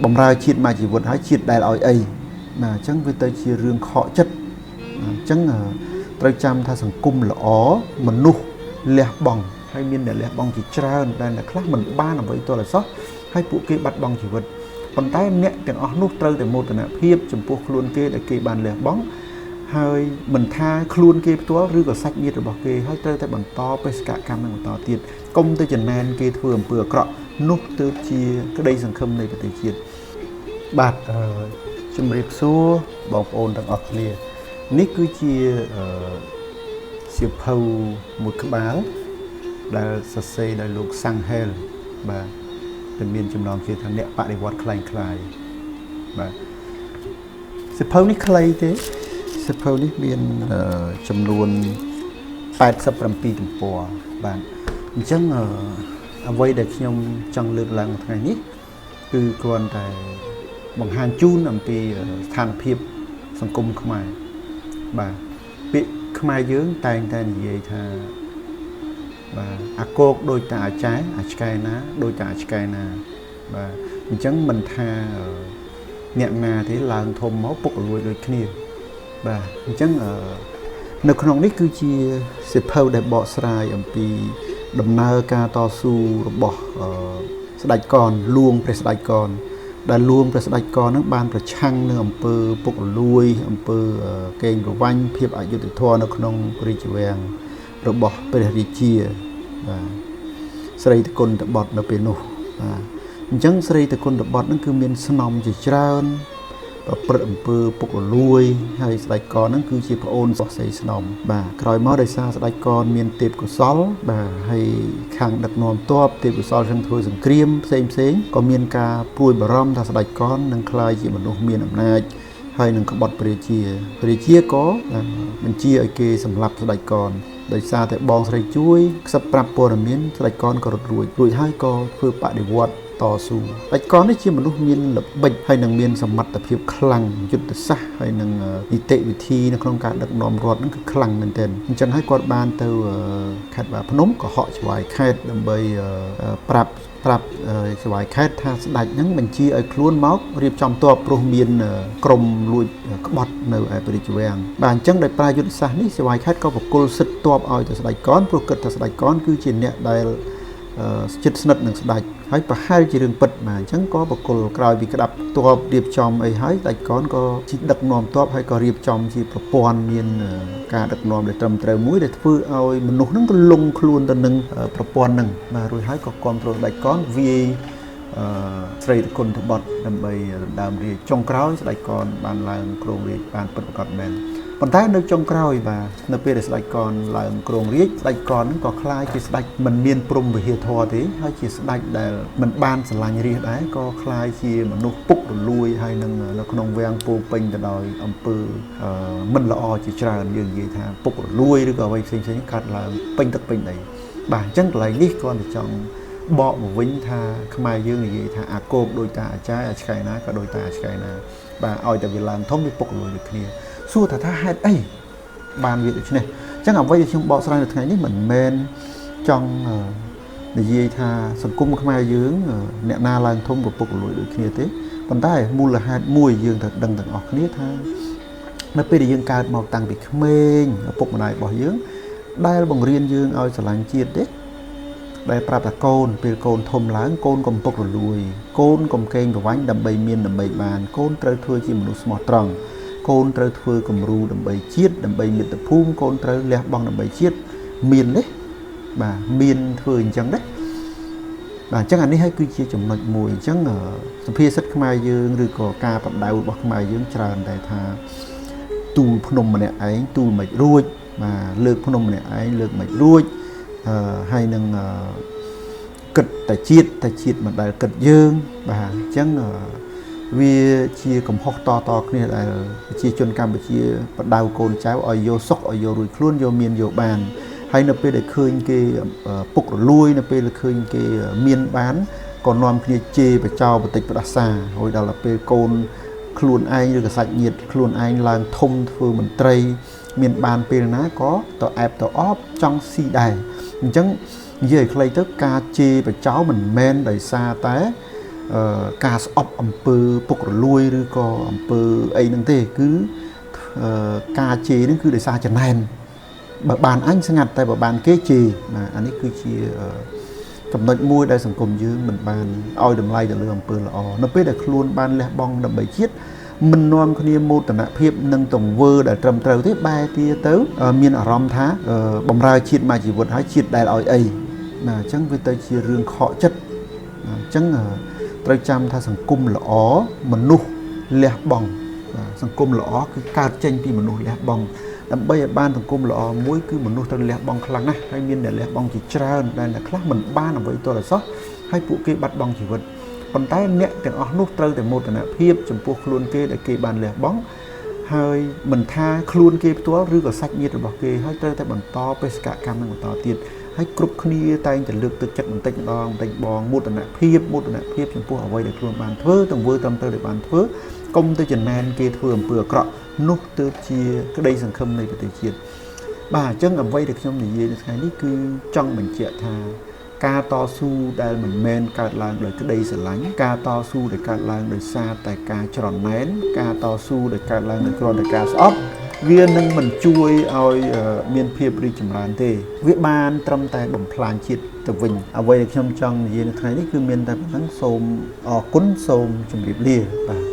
បំរើជាតិមកជីវិតហើយជាតិដែលឲ្យអីបាទអញ្ចឹងវាទៅជារឿងខកចិត្តអញ្ចឹងត្រូវចាំថាសង្គមល្អមនុស្សលះបង់ហើយមានអ្នកលះបង់ជាច្រើនដែលអ្នកខ្លះមិនបានអ្វីទាល់តែសោះហើយពួកគេបាត់បង់ជីវិតប៉ុន្តែអ្នកទាំងអស់នោះត្រូវតែមោទនភាពចំពោះខ្លួនគេដែលគេបានលះបង់ហើយមិនថាខ្លួនគេផ្ទាល់ឬក៏សាច់ញាតិរបស់គេហើយត្រូវតែបន្តបេសកកម្មនឹងបន្តទៀតកុំទៅចំណែនគេធ្វើអំពើអាក្រក់នោះទើបជាក្តីសង្ឃឹមនៃប្រទេសជាតិបាទជំរាបសួរបងប្អូនទាំងអស់គ្នានេះគឺជាសៀវភៅមួយក្បាលដែលសរសេរដោយលោកសាំងហែលបាទតែមានចំណងជើងថាអ្នកបដិវត្តន៍คล้ายៗបាទសៀវភៅនេះខ្លីទេសៀវភៅនេះមានចំនួន87ទំព័របាទអញ្ចឹងអ្វីដែលខ្ញុំចង់លើកឡើងថ្ងៃនេះគឺគ្រាន់តែបង្ហាញជូនអំពីស្ថានភាពសង្គមខ្មែរបាទពាក្យខ្មែរយើងតែងតែនិយាយថាបាទអាគោកដូចតែអាចារ្យអាឆ្កែណាដូចតែអាឆ្កែណាបាទអញ្ចឹងមិនថាអ្នកណាទេឡើងធំមកពុករលួយដូចគ្នាបាទអញ្ចឹងនៅក្នុងនេះគឺជាសៀវភៅដែលបកស្រាយអំពីដំណើរការតស៊ូរបស់ស្ដេចកនលួងព្រះស្ដេចកនដែលលួងព្រះស្ដេចកននឹងបានប្រឆាំងនឹងអំពើពុករលួយអំពើកេងប្រវ័ញ្ចភាពអយុត្តិធម៌នៅក្នុងរាជវាំងរបស់ព្រះរាជាបាទស្រីតគុណតបតនៅពេលនោះបាទអញ្ចឹងស្រីតគុណតបតនឹងគឺមានស្នំជាច្រើនប្រព្រឹត្តអំពើពុករលួយហើយស្ដេចកនហ្នឹងគឺជាប្អូនរបស់ស្រីស្នំបាទក្រោយមកដោយសារស្ដេចកនមានទេពកោសល្យបាទហើយខាងដឹកនាំទ័ពទេពកោសល្យនឹងធ្វើសង្គ្រាមផ្សេងក៏មានការព្រួយបារម្ភថាស្ដេចកននឹងក្លាយជាមនុស្សមានអំណាចហើយនឹងក្បត់ព្រះរាជាក៏បញ្ជាឲ្យគេសម្លាប់ស្ដេចកនដោយសារតែបងស្រីជួយខ្សឹបប្រាប់ព័ត៌មានស្ដេចកនក៏រត់រួចហើយក៏ធ្វើបដិវត្តន៍តស៊ូស្ដេចកននេះជាមនុស្សមានល្បិចហើយនឹងមានសមត្ថភាពខ្លាំងយុទ្ធសាស្ត្រហើយនឹងនីតិវិធីនៅក្នុងការដឹកនាំរដ្ឋហ្នឹងគឺខ្លាំងមែនទែនអញ្ចឹងហើយគាត់បានទៅខេត្តបាភ្នំក៏ហក់ឆ្វ័យខេត្តដើម្បីប្រាប់ឆ្វ័យខេត្តថាស្ដេចហ្នឹងបញ្ជាឲ្យខ្លួនមករៀបចំទ័ពព្រោះមានក្រុមលួចក្បត់នៅឯព្រះរាជវាំងបាទអញ្ចឹងដោយប្រើយុទ្ធសាស្ត្រនេះឆ្វ័យខេត្តក៏បកគលសិទ្ធិទ័ពឲ្យទៅស្ដេចកនព្រោះគិតថាស្ដេចកនគឺជាអ្នកដែលចិត្តស្និទ្ធនឹងស្ដេចហើយប្រហែលជារឿងពិតបាទអញ្ចឹងក៏បកគលក្រោយពីក្តាប់ទ័ពរៀបចំអីហើយស្ដេចកនក៏ជីកដឹកនាំទ័ពហើយក៏រៀបចំជាប្រព័ន្ធមានការដឹកនាំដែលត្រឹមត្រូវមួយដែលធ្វើឲ្យមនុស្សហ្នឹងក៏លងខ្លួនទៅនឹងប្រព័ន្ធហ្នឹងបាទរួចហើយក៏គ្រប់គ្រងស្ដេចកនវាយស្រីតគុណតបតដើម្បីដណ្ដើមរាជចុងក្រោយស្ដេចកនបានឡើងគ្រងរាជបានពិតប្រាកដមែនប៉ុន្តែនៅចុងក្រោយបាទនៅពេលដែលស្ដេចកនឡើងគ្រងរាជស្ដេចកនហ្នឹងក៏คล้ายជាស្ដេចមិនមានព្រហ្មវិហារធម៌ទេហើយជាស្ដេចដែលមិនបានស្រឡាញ់រាជដែរក៏คล้ายជាមនុស្សពុករលួយហើយនឹងនៅក្នុងវាំងពោពេញទៅដោយអំពើមិនល្អជាច្រើនយើងនិយាយថាពុករលួយឬក៏អ្វីផ្សេងៗកាត់ឡើងពេញទឹកពេញដីបាទអញ្ចឹងកន្លែងនេះគាត់ទៅចង់បកមកវិញថាខ្មែរយើងនិយាយថាអាគោកដូចតាអាចារ្យអាឆ្កែណាក៏ដូចតាអាឆ្កែណាបាទឲ្យតែវាឡើងធំវាពុករលួយដូចគ្នាសួរថាហេតុអីបានវាដូចនេះអញ្ចឹងអ្វីដែលខ្ញុំបកស្រាយនៅថ្ងៃនេះមិនមែនចង់និយាយថាសង្គមខ្មែរយើងអ្នកណាឡើងធំក៏ពុករលួយដូចគ្នាទេប៉ុន្តែមូលហេតុមួយយើងត្រូវដឹងទាំងអស់គ្នាថានៅពេលដែលយើងកើតមកតាំងពីក្មេងឪពុកម្ដាយរបស់យើងដែលបង្រៀនយើងឲ្យស្រឡាញ់ជាតិទេដែលប្រាប់ថាកូនពេលកូនធំឡើងកូនកុំពុករលួយកូនកុំកេងប្រវ័ញ្ចដើម្បីមានដើម្បីបានកូនត្រូវធ្វើជាមនុស្សស្មោះត្រង់កូនត្រូវធ្វើគំរូដើម្បីជាតិដើម្បីមាតុភូមិកូនត្រូវលះបង់ដើម្បីជាតិមានទេបាទមានធ្វើអញ្ចឹងទេបាទអញ្ចឹងអានេះហើយគឺជាចំណុចមួយអញ្ចឹងសុភាសិតខ្មែរយើងឬក៏ការបដៅរបស់ខ្មែរយើងច្រើនតែថាទូលភ្នំម្នាក់ឯងទូលមិនរួចបាទលើកភ្នំម្នាក់ឯងលើកមិនរួចហើយនឹងគិតតែជាតិមិនដែលគិតយើងបាទអញ្ចឹងវាជាកំហុសតគ្នាដែលប្រជាជនកម្ពុជាបដៅកូនចៅឲ្យយកសុខឲ្យយករួចខ្លួនយកមានយកបានហើយនៅពេលដែលឃើញគេពុករលួយនៅពេលដែលឃើញគេមានបានក៏នាំគ្នាជេរបចោបន្តិចផ្ដាសាហើយដល់ពេលកូនខ្លួនឯងឬក៏សាច់ញាតិខ្លួនឯងឡើងធំធ្វើមន្ត្រីមានបានពេលណាក៏ទៅអែបទៅអបចង់ស៊ីដែរអញ្ចឹងនិយាយឲ្យខ្លីទៅការជេរបចោមិនមែនដោយសារតែ ការស្អប់អំពើពុករលួយឬក៏អំពើអីហ្នឹងទេគឺការជេរហ្នឹងគឺដោយសារចំណែនបើបានអញស្ងាត់តែបើបានគេជេរបាទអានេះគឺជាចំណុចមួយដែលសង្គមយើងមិនបានឲ្យតម្លៃទៅលើអំពើល្អនៅពេលដែលខ្លួនបានលះបង់ដើម្បីជាតិមិននាំគ្នាមោទនភាពនិងទង្វើដែលត្រឹមត្រូវទេបែរជាទៅមានអារម្មណ៍ថាបំរើជាតិមួយជីវិតហើយជាតិដែលឲ្យអីបាទអញ្ចឹងវាទៅជារឿងខកចិត្តអញ្ចឹងត្រូវចាំថាសង្គមល្អមនុស្សលះបង់សង្គមល្អគឺកើតចេញពីមនុស្សលះបង់ដើម្បីឲ្យបានសង្គមល្អមួយគឺមនុស្សត្រូវលះបង់ខ្លាំងណាស់ហើយមានអ្នកលះបង់ជាច្រើនដែលអ្នកខ្លះមិនបានអ្វីទាល់តែសោះហើយពួកគេបាត់បង់ជីវិតប៉ុន្តែអ្នកទាំងអស់នោះត្រូវតែមោទនភាពចំពោះខ្លួនគេដែលគេបានលះបង់ហើយមិនថាខ្លួនគេផ្ទាល់ឬក៏សាច់ញាតិរបស់គេហើយត្រូវតែបន្តបេសកកម្មនឹងបន្តទៀតហើយគ្រប់គ្នាតែងតែលើកទឹកចិត្តបន្តិចម្ដងបងមោទនភាពចំពោះអ្វីដែលខ្លួនបានធ្វើទង្វើត្រឹមត្រូវដែលបានធ្វើកុំទៅចំណែនគេធ្វើអំពើអាក្រក់នោះទើបជាក្តីសង្ឃឹមនៃប្រទេសជាតិបាទអញ្ចឹងអ្វីដែលខ្ញុំនិយាយនៅថ្ងៃនេះគឺចង់បញ្ជាក់ថាការតស៊ូដែលមិនមែនកើតឡើងដោយក្តីស្រឡាញ់ការតស៊ូដែលកើតឡើងដោយសារតែការច្រណែនការតស៊ូដែលកើតឡើងដោយគ្រាន់តែការស្អប់វានឹងមិនជួយឲ្យមានភាពរីកចម្រើនទេវាបានត្រឹមតែបំផ្លាញជាតិទៅវិញអ្វីដែលខ្ញុំចង់និយាយនៅថ្ងៃនេះគឺមានតែប៉ុណ្ណឹងសូមអរគុណសូមជម្រាបលាបាទ